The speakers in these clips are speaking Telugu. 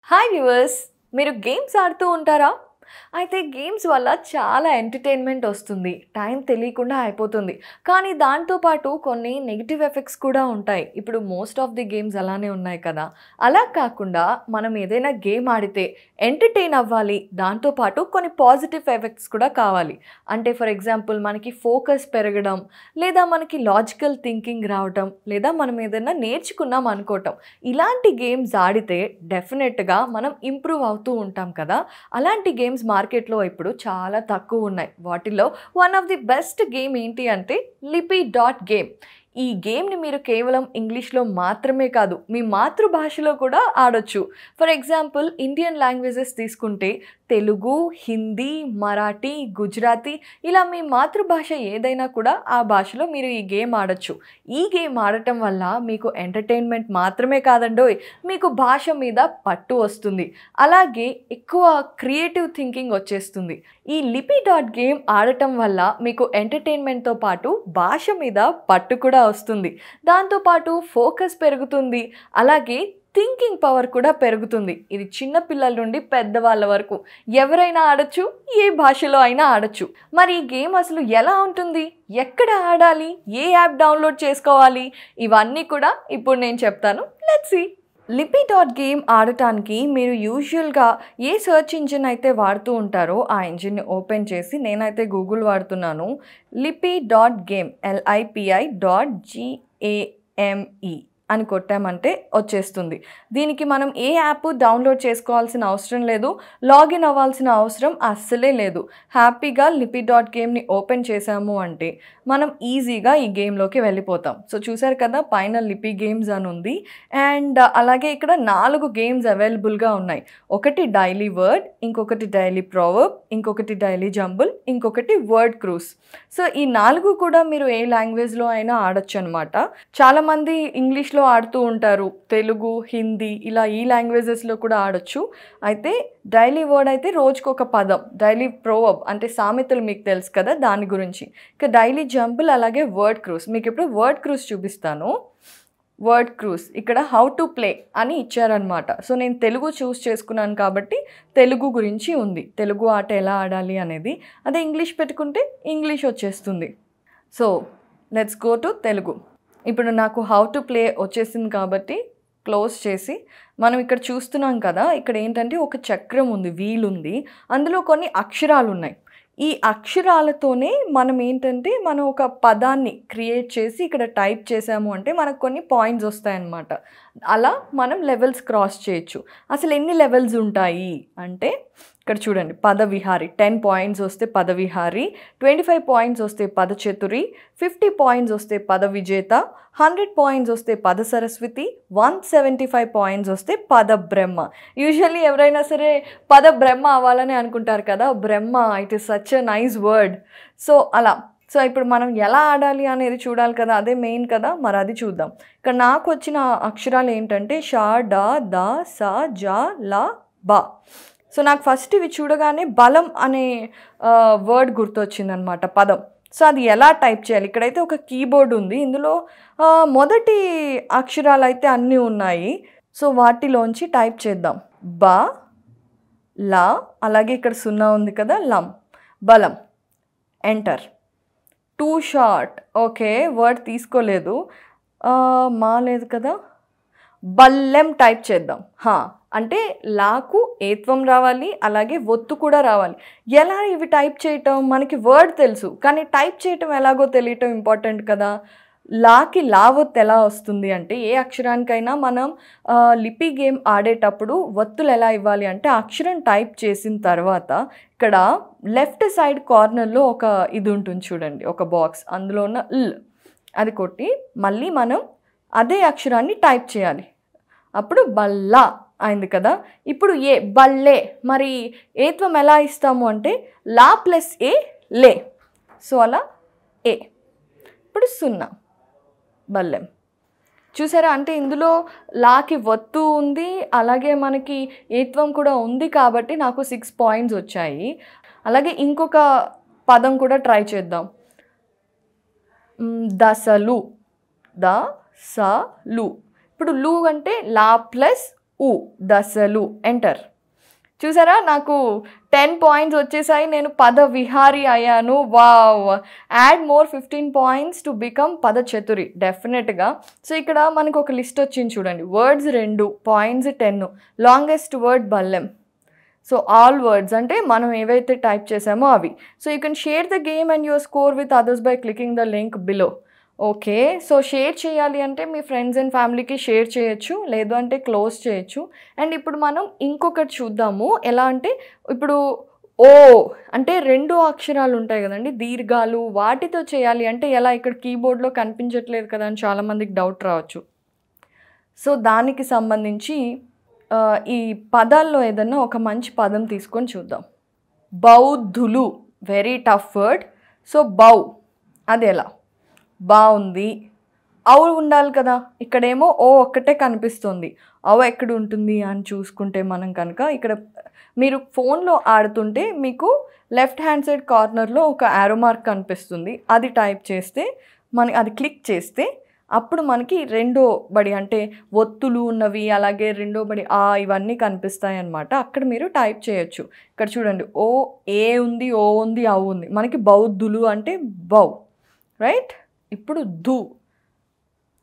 హాయ్ వ్యూవర్స్, మీరు గేమ్స్ ఆడుతూ ఉంటారా? అయితే గేమ్స్ వల్ల చాలా ఎంటర్టైన్మెంట్ వస్తుంది, టైం తెలియకుండా అయిపోతుంది. కానీ దాంతోపాటు కొన్ని నెగిటివ్ ఎఫెక్ట్స్ కూడా ఉంటాయి. ఇప్పుడు మోస్ట్ ఆఫ్ ది గేమ్స్ అలానే ఉన్నాయి కదా. అలా కాకుండా మనం ఏదైనా గేమ్ ఆడితే ఎంటర్టైన్ అవ్వాలి, దాంతోపాటు కొన్ని పాజిటివ్ ఎఫెక్ట్స్ కూడా కావాలి. అంటే ఫర్ ఎగ్జాంపుల్ మనకి ఫోకస్ పెరగడం, లేదా మనకి లాజికల్ థింకింగ్ రావటం, లేదా మనం ఏదైనా నేర్చుకున్నాం అనుకోవటం. ఇలాంటి గేమ్స్ ఆడితే డెఫినెట్గా మనం ఇంప్రూవ్ అవుతూ ఉంటాం కదా. అలాంటి గేమ్స్ మార్కెట్లో ఇప్పుడు చాలా తక్కువ ఉన్నాయి. వాటిల్లో one of the best game ఏంటి అంటే లిపి డాట్ గేమ్. ఈ గేమ్ని మీరు కేవలం ఇంగ్లీష్లో మాత్రమే కాదు, మీ మాతృభాషలో కూడా ఆడొచ్చు. ఫర్ ఎగ్జాంపుల్ ఇండియన్ లాంగ్వేజెస్ తీసుకుంటే తెలుగు, హిందీ, మరాఠీ, గుజరాతీ, ఇలా మీ మాతృభాష ఏదైనా కూడా ఆ భాషలో మీరు ఈ గేమ్ ఆడొచ్చు. ఈ గేమ్ ఆడటం వల్ల మీకు ఎంటర్టైన్మెంట్ మాత్రమే కాదండోయ్, మీకు భాష మీద పట్టు వస్తుంది, అలాగే ఎక్కువ క్రియేటివ్ థింకింగ్ వచ్చేస్తుంది. ఈ లిపి డాట్ గేమ్ ఆడటం వల్ల మీకు ఎంటర్టైన్మెంట్తో పాటు భాష మీద పట్టు కూడా వస్తుంది. దాంతోపాటు ఫోకస్ పెరుగుతుంది, అలాగే థింకింగ్ పవర్ కూడా పెరుగుతుంది. ఇది చిన్న పిల్లల నుండి పెద్దవాళ్ళ వరకు ఎవరైనా ఆడచ్చు, ఏ భాషలో అయినా ఆడచ్చు. మరి ఈ గేమ్ అసలు ఎలా ఉంటుంది, ఎక్కడ ఆడాలి, ఏ యాప్ డౌన్లోడ్ చేసుకోవాలి, ఇవన్నీ కూడా ఇప్పుడు నేను చెప్తాను. Let's see. Lipi dot game ఆడటానికి మీరు యూజువల్గా ఏ సెర్చ్ ఇంజిన్ అయితే వాడుతూ ఉంటారో ఆ ఇంజిన్ని ఓపెన్ చేసి, నేనైతే గూగుల్ వాడుతున్నాను. లిపి డాట్ గేమ్ LIPI.GAME అని కొట్టామంటే వచ్చేస్తుంది. దీనికి మనం ఏ యాప్ డౌన్లోడ్ చేసుకోవాల్సిన అవసరం లేదు, లాగిన్ అవ్వాల్సిన అవసరం అస్సలే లేదు. హ్యాపీగా లిపి డాట్ గేమ్ని ఓపెన్ చేసాము అంటే మనం ఈజీగా ఈ గేమ్లోకి వెళ్ళిపోతాం. సో చూసారు కదా, పైన లిపి గేమ్స్ అని ఉంది. అండ్ అలాగే ఇక్కడ 4 గేమ్స్ అవైలబుల్గా ఉన్నాయి. ఒకటి డైలీ వర్డ్, ఇంకొకటి డైలీ ప్రావర్బ్, ఇంకొకటి డైలీ జంబుల్, ఇంకొకటి వర్డ్ క్రూస్. సో ఈ 4 కూడా మీరు ఏ లాంగ్వేజ్లో అయినా ఆడొచ్చు అనమాట. చాలామంది ఇంగ్లీష్లో ఆడుతూ ఉంటారు, తెలుగు, హిందీ, ఇలా ఈ లాంగ్వేజెస్లో కూడా ఆడొచ్చు. అయితే డైలీ వర్డ్ అయితే రోజుకొక పదం, డైలీ ప్రోవర్బ్ అంటే సామెతలు మీకు తెలుసు కదా, దాని గురించి. ఇక డైలీ జంబుల్, అలాగే వర్డ్ క్రూస్. మీకు ఇప్పుడు వర్డ్ క్రూస్ చూపిస్తాను. వర్డ్ క్రూస్ ఇక్కడ హౌ టు ప్లే అని ఇచ్చారనమాట. సో నేను తెలుగు చూస్ చేసుకున్నాను కాబట్టి తెలుగు గురించి ఉంది, తెలుగు ఆట ఎలా ఆడాలి అనేది. అదే ఇంగ్లీష్ పెట్టుకుంటే ఇంగ్లీష్ వచ్చేస్తుంది. So let's go to Telugu. ఇప్పుడు నాకు హౌ టు ప్లే వచ్చేసింది కాబట్టి క్లోజ్ చేసి, మనం ఇక్కడ చూస్తున్నాం కదా, ఇక్కడ ఏంటంటే ఒక చక్రం ఉంది, వీల్ ఉంది, అందులో కొన్ని అక్షరాలు ఉన్నాయి. ఈ అక్షరాలతోనే మనం ఏంటంటే మనం ఒక పదాన్ని క్రియేట్ చేసి ఇక్కడ టైప్ చేసాము అంటే మనకు కొన్ని పాయింట్స్ వస్తాయన్నమాట. అలా మనం లెవెల్స్ క్రాస్ చేయొచ్చు. అసలు ఎన్ని లెవెల్స్ ఉంటాయి అంటే ఇక్కడ చూడండి, పదవిహారి 10 పాయింట్స్ వస్తే పదవిహారి, 25 పాయింట్స్ వస్తే పదచతురి, 50 పాయింట్స్ వస్తే పద విజేత, 100 పాయింట్స్ వస్తే పద సరస్వతి, 175 పాయింట్స్ వస్తే పద బ్రహ్మ. యూజువల్లీ ఎవరైనా సరే పద బ్రహ్మ అవ్వాలని అనుకుంటారు కదా, Brahma it is such a nice word. So అలా. సో ఇప్పుడు మనం ఎలా ఆడాలి అనేది చూడాలి కదా, అదే మెయిన్ కదా, మరి అది చూద్దాం. ఇక్కడ నాకు వచ్చిన అక్షరాలు ఏంటంటే ష, డ, ద, స, జ, ల, బ. సో నాకు ఫస్ట్ ఇవి చూడగానే బలం అనే వర్డ్ గుర్తొచ్చిందనమాట, పదం. సో అది ఎలా టైప్ చేయాలి, ఇక్కడైతే ఒక కీబోర్డ్ ఉంది, ఇందులో మొదటి అక్షరాలు అయితే అన్నీ ఉన్నాయి. సో వాటిలోంచి టైప్ చేద్దాం. బ, ల, అలాగే ఇక్కడ 0 ఉంది కదా, లం, బలం. Enter. Two short, okay, word తీసుకోలేదు, మా లేదు కదా, బల్లెం టైప్ చేద్దాం. అంటే లాకు ఏత్వం రావాలి, అలాగే ఒత్తు కూడా రావాలి. ఎలా ఇవి టైప్ చేయటం, మనకి వర్డ్ తెలుసు కానీ టైప్ చేయటం ఎలాగో తెలియటం ఇంపార్టెంట్ కదా. లాకి లావొత్తు ఎలా వస్తుంది అంటే, ఏ అక్షరానికైనా మనం లిపి గేమ్ ఆడేటప్పుడు ఒత్తులు ఎలా ఇవ్వాలి అంటే, అక్షరం టైప్ చేసిన తర్వాత ఇక్కడ లెఫ్ట్ సైడ్ కార్నర్లో ఒక ఇది ఉంటుంది చూడండి, ఒక బాక్స్, అందులో ఉన్న ల్ అది కొట్టి మళ్ళీ మనం అదే అక్షరాన్ని టైప్ చేయాలి. అప్పుడు బల్లా అయింది కదా. ఇప్పుడు ఏ, బల్లే. మరి ఏత్వం ఎలా ఇస్తాము అంటే లా ప్లస్ ఏ, లే. సో అలా ఏ. ఇప్పుడు 0, బల్లెం. చూసారా, అంటే ఇందులో లాకి ఒత్తు ఉంది, అలాగే మనకి ఏత్వం కూడా ఉంది కాబట్టి నాకు 6 పాయింట్స్ వచ్చాయి. అలాగే ఇంకొక పదం కూడా ట్రై చేద్దాం. దశలు, ద, స, లు. ఇప్పుడు లు అంటే లా ప్లస్ ఉ దశలు. ఎంటర్. చూసారా నాకు 10 పాయింట్స్ వచ్చేసాయి. నేను పద విహారి అయ్యాను. Wow! Add more 15 points to become పద చతురి. డెఫినెట్గా. సో ఇక్కడ మనకు ఒక లిస్ట్ వచ్చింది చూడండి. వర్డ్స్ 2, పాయింట్స్ 10, లాంగెస్ట్ వర్డ్ బల్లెం. సో ఆల్ వర్డ్స్ అంటే మనం ఏవైతే టైప్ చేసామో అవి. So you can share the game and your score with others by clicking the link below. Okay. So share చేయాలి అంటే మీ ఫ్రెండ్స్ అండ్ ఫ్యామిలీకి షేర్ చేయొచ్చు, లేదు అంటే క్లోజ్ చేయొచ్చు. అండ్ ఇప్పుడు మనం ఇంకొకటి చూద్దాము. ఎలా అంటే ఇప్పుడు ఓ అంటే 2 అక్షరాలు ఉంటాయి కదండి, దీర్ఘాలు, వాటితో చేయాలి అంటే ఎలా? ఇక్కడ కీబోర్డ్లో కనిపించట్లేదు కదా అని చాలామందికి డౌట్ రావచ్చు. సో దానికి సంబంధించి ఈ పదాల్లో ఏదన్నా ఒక మంచి పదం తీసుకొని చూద్దాం. బౌద్ధులు, వెరీ టఫ్ వర్డ్. సో బౌ అది ఎలా? బాగుంది. అవు ఉండాలి కదా, ఇక్కడేమో ఓ ఒక్కటే కనిపిస్తుంది. అవు ఎక్కడ ఉంటుంది అని చూసుకుంటే మనం కనుక ఇక్కడ మీరు ఫోన్లో ఆడుతుంటే మీకు లెఫ్ట్ హ్యాండ్ సైడ్ కార్నర్లో ఒక యారో మార్క్ కనిపిస్తుంది. అది టైప్ చేస్తే అది క్లిక్ చేస్తే అప్పుడు మనకి రెండో బడి అంటే ఒత్తులు ఉన్నవి, అలాగే రెండో బడి ఇవన్నీ కనిపిస్తాయి అన్నమాట. అక్కడ మీరు టైప్ చేయొచ్చు. ఇక్కడ చూడండి, ఓ ఏ ఉంది, ఓ ఉంది, అవు ఉంది. మనకి బౌద్ధులు అంటే బౌ, రైట్. ఇప్పుడు దు,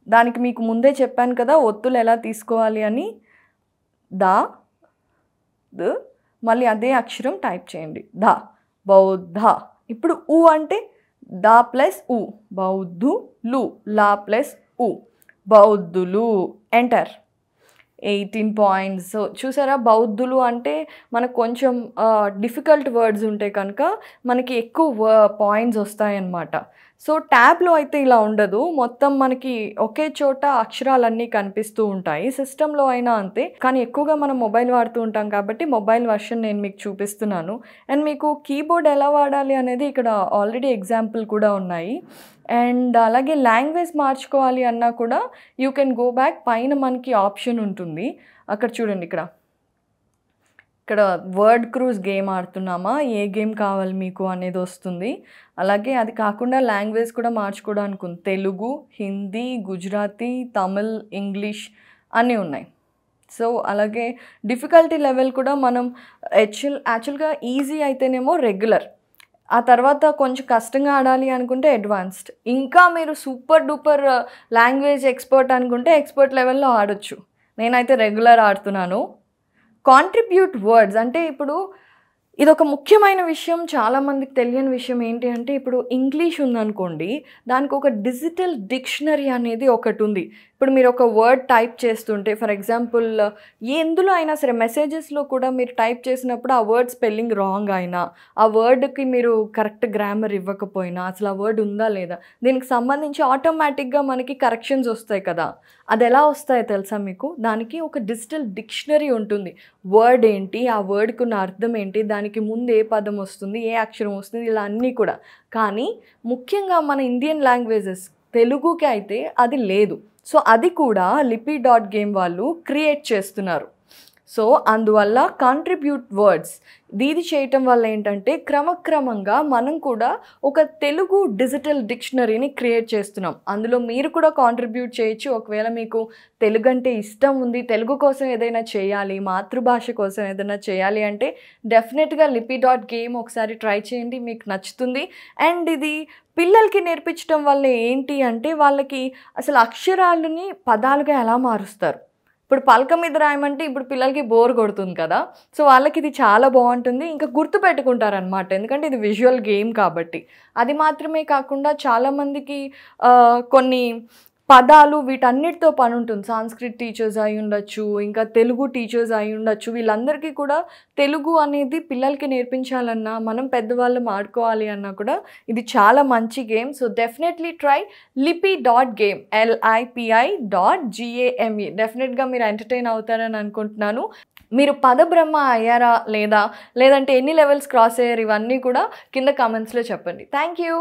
దానికి మీకు ముందే చెప్పాను కదా ఒత్తులు ఎలా తీసుకోవాలి అని. దా ద మళ్ళీ అదే అక్షరం టైప్ చేయండి. దా, బౌద్ధ. ఇప్పుడు ఉ అంటే దా ప్లస్ ఉ, బౌద్ధులు. లా ప్లస్ ఉ, బౌద్ధులు. ఎంటర్. 18 పాయింట్స్. సో చూసారా, బౌద్ధులు అంటే మనకు కొంచెం డిఫికల్ట్ వర్డ్స్ ఉంటాయి కనుక మనకి ఎక్కువ పాయింట్స్ వస్తాయన్నమాట. సో ట్యాబ్లో అయితే ఇలా ఉండదు, మొత్తం మనకి ఒకే చోట అక్షరాలన్నీ కనిపిస్తూ ఉంటాయి. సిస్టంలో అయినా అంతే, కానీ ఎక్కువగా మనం మొబైల్ వాడుతూ ఉంటాం కాబట్టి మొబైల్ వర్షన్ నేను మీకు చూపిస్తున్నాను. అండ్ మీకు కీబోర్డ్ ఎలా వాడాలి అనేది ఇక్కడ ఆల్రెడీ ఎగ్జాంపుల్ కూడా ఉన్నాయి. అండ్ అలాగే లాంగ్వేజ్ మార్చుకోవాలి అన్నా కూడా యూ కెన్ గో బ్యాక్. పైన మనకి ఆప్షన్ ఉంటుంది, అక్కడ చూడండి. ఇక్కడ వర్డ్ క్రూజ్ గేమ్ ఆడుతున్నామా, ఏ గేమ్ కావాలి మీకు అనేది వస్తుంది. అలాగే అది కాకుండా లాంగ్వేజ్ కూడా మార్చుకోవడానికి ఉంది. తెలుగు, హిందీ, గుజరాతీ, తమిళ్, ఇంగ్లీష్ అన్నీ ఉన్నాయి. సో అలాగే డిఫికల్టీ లెవెల్ కూడా మనం యాక్చువల్గా ఈజీ అయితేనేమో రెగ్యులర్, ఆ తర్వాత కొంచెం కష్టంగా ఆడాలి అనుకుంటే అడ్వాన్స్డ్, ఇంకా మీరు సూపర్ డూపర్ లాంగ్వేజ్ ఎక్స్పర్ట్ అనుకుంటే ఎక్స్పర్ట్ లెవెల్లో ఆడొచ్చు. నేనైతే రెగ్యులర్ ఆడుతున్నాను. కాంట్రిబ్యూట్ వర్డ్స్ అంటే ఇప్పుడు ఇదొక ముఖ్యమైన విషయం, చాలామందికి తెలియని విషయం ఏంటి అంటే ఇప్పుడు ఇంగ్లీష్ ఉందనుకోండి, దానికి ఒక డిజిటల్ డిక్షనరీ అనేది ఒకటి ఉంది. ఇప్పుడు మీరు ఒక వర్డ్ టైప్ చేస్తుంటే ఫర్ ఎగ్జాంపుల్ ఎందులో అయినా సరే మెసేజెస్లో కూడా మీరు టైప్ చేసినప్పుడు ఆ వర్డ్ స్పెల్లింగ్ రాంగ్ అయినా, ఆ వర్డ్కి మీరు కరెక్ట్ గ్రామర్ ఇవ్వకపోయినా, అసలు ఆ వర్డ్ ఉందా లేదా, దీనికి సంబంధించి ఆటోమేటిక్గా మనకి కరెక్షన్స్ వస్తాయి కదా. అది ఎలా వస్తాయో తెలుసా మీకు? దానికి ఒక డిజిటల్ డిక్షనరీ ఉంటుంది. వర్డ్ ఏంటి, ఆ వర్డ్కి ఉన్న అర్థం ఏంటి, దానికి ముందు ఏ పదం వస్తుంది, ఏ అక్షరం వస్తుంది, ఇలా అన్నీ కూడా. కానీ ముఖ్యంగా మన ఇండియన్ లాంగ్వేజెస్ తెలుగుకి అయితే అది లేదు. సో అది కూడా lipi.game వాళ్ళు క్రియేట్ చేస్తున్నారు. సో అందువల్ల కాంట్రిబ్యూట్ వర్డ్స్ దీది చేయటం వల్ల ఏంటంటే క్రమక్రమంగా మనం కూడా ఒక తెలుగు డిజిటల్ డిక్షనరీని క్రియేట్ చేస్తున్నాం. అందులో మీరు కూడా కాంట్రిబ్యూట్ చేయొచ్చు. ఒకవేళ మీకు తెలుగు అంటే ఇష్టం ఉంది, తెలుగు కోసం ఏదైనా చేయాలి, మాతృభాష కోసం ఏదైనా చేయాలి అంటే డెఫినెట్గా lipi.game ఒకసారి ట్రై చేయండి, మీకు నచ్చుతుంది. అండ్ ఇది పిల్లలకి నేర్పించడం వల్ల ఏంటి అంటే వాళ్ళకి అసలు అక్షరాలని పదాలుగా ఎలా మారుస్తారు. ఇప్పుడు పలక మీద రాయమంటే ఇప్పుడు పిల్లలకి బోర్ కొడుతుంది కదా, సో వాళ్ళకి ఇది చాలా బాగుంటుంది, ఇంకా గుర్తుపెట్టుకుంటారనమాట. ఎందుకంటే ఇది విజువల్ గేమ్ కాబట్టి. అది మాత్రమే కాకుండా చాలామందికి కొన్ని పదాలు వీటన్నిటితో పని ఉంటుంది. సాంస్క్రిట్ టీచర్స్ అయి ఉండొచ్చు, ఇంకా తెలుగు టీచర్స్ అయి ఉండొచ్చు. వీళ్ళందరికీ కూడా తెలుగు అనేది పిల్లలకి నేర్పించాలన్నా, మనం పెద్దవాళ్ళం ఆడుకోవాలి అన్నా కూడా ఇది చాలా మంచి game. So definitely try lipi.game, lipi.game. డెఫినెట్గా మీరు ఎంటర్టైన్ అవుతారని అనుకుంటున్నాను. మీరు పదబ్రహ్మ అయ్యారా లేదంటే ఎన్ని లెవెల్స్ క్రాస్ అయ్యారు, ఇవన్నీ కూడా కింద కామెంట్స్లో చెప్పండి. Thank you.